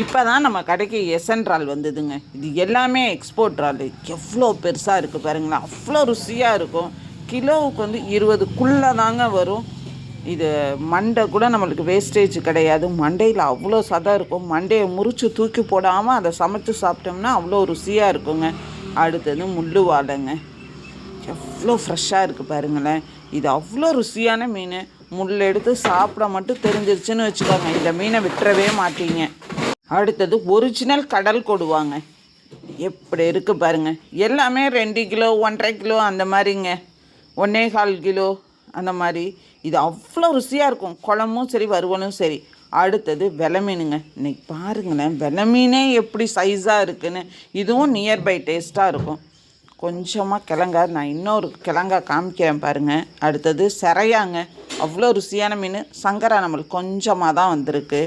இப்போ தான் நம்ம கடைக்கு எஸ்என் இறால் வந்ததுங்க. இது எல்லாமே எக்ஸ்போர்ட் இறால். எவ்வளோ பெருசாக இருக்குது பாருங்களேன், அவ்வளோ ருசியாக இருக்கும். கிலோவுக்கு வந்து 20க்குள்ளே தாங்க வரும். இது மண்டை கூட நம்மளுக்கு வேஸ்டேஜ் கிடையாது. மண்டையில் அவ்வளோ சதம் இருக்கும். மண்டையை முறித்து தூக்கி போடாமல் அதை சமைச்சு சாப்பிட்டோம்னா அவ்வளோ ருசியாக இருக்குங்க. அடுத்தது முள்ளு வாழைங்க, எவ்வளோ ஃப்ரெஷ்ஷாக இருக்குது பாருங்களேன். இது அவ்வளோ ருசியான மீன். முள் எடுத்து சாப்பிட மட்டும் தெரிஞ்சிருச்சுன்னு வச்சுக்கோங்க, இந்த மீனை விட்டுறவே மாட்டீங்க. அடுத்தது ஒரிஜினல் கடல் கொடுவாங்க, எப்படி இருக்குது பாருங்கள். எல்லாமே 2 கிலோ 1.5 கிலோ அந்த மாதிரிங்க, 1.25 கிலோ அந்த மாதிரி. இது அவ்வளோ ருசியாக இருக்கும், குழம்பும் சரி வறுவலும் சரி. அடுத்தது வெலை மீனுங்க. இன்றைக்கி பாருங்களேன், வெலை மீனே எப்படி சைஸாக இருக்குதுன்னு. இதுவும் நியர்பை டேஸ்ட்டாக இருக்கும். கொஞ்சமாக கிழங்கா, நான் இன்னொரு கிழங்கா காமிக்கிறேன் பாருங்கள். அடுத்தது சிறையாங்க, அவ்வளோ ருசியான மீன். சங்கரா நம்மளுக்கு கொஞ்சமாக தான் வந்திருக்கு.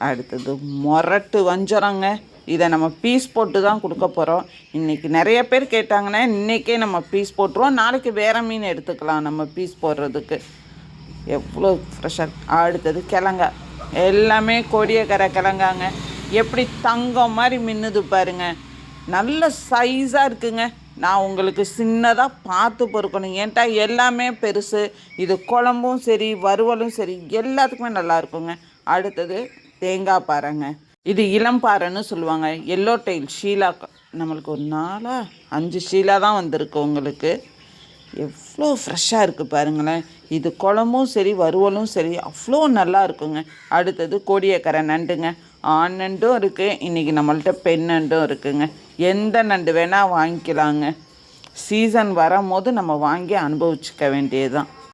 அடுத்தது மொரட்டு வஞ்சரங்க, இதை நம்ம பீஸ் போட்டு தான் கொடுக்க போகிறோம். இன்றைக்கி நிறைய பேர் கேட்டாங்கன்னா இன்றைக்கே நம்ம பீஸ் போட்டுருவோம், நாளைக்கு வேறு மீன் எடுத்துக்கலாம் நம்ம பீஸ் போடுறதுக்கு. எவ்வளோ ஃப்ரெஷ்ஷாக. அடுத்தது கிழங்கா, எல்லாமே கோடியக்கரை கிழங்காங்க, எப்படி தங்கம் மாதிரி மின்னுது பாருங்கள். நல்ல சைஸாக இருக்குங்க. நான் உங்களுக்கு சின்னதாக பார்த்து பொறுக்கணும், ஏன்ட்டா எல்லாமே பெருசு. இது குழம்பும் சரி வறுவலும் சரி எல்லாத்துக்குமே நல்லா இருக்குங்க. அடுத்தது தேங்காய் பாறைங்க, இது இளம் பாறைன்னு சொல்லுவாங்க. எல்லோ டெயில் ஷீலா, நம்மளுக்கு ஒரு 4-5 ஷீலா தான் வந்திருக்கு உங்களுக்கு. எவ்வளோ ஃப்ரெஷ்ஷாக இருக்குது பாருங்களேன். இது குழம்பும் சரி வறுவலும் சரி அவ்வளோ நல்லா இருக்குங்க. அடுத்தது கோடியக்கரை நண்டுங்க, ஆண் நண்டும் இருக்குது, இன்றைக்கி நம்மள்கிட்ட பெண் நண்டும் இருக்குதுங்க. எந்த நண்டு வேணால் வாங்கிக்கலாங்க. சீசன் வரும்போது நம்ம வாங்கி அனுபவிச்சுக்க வேண்டியது தான்.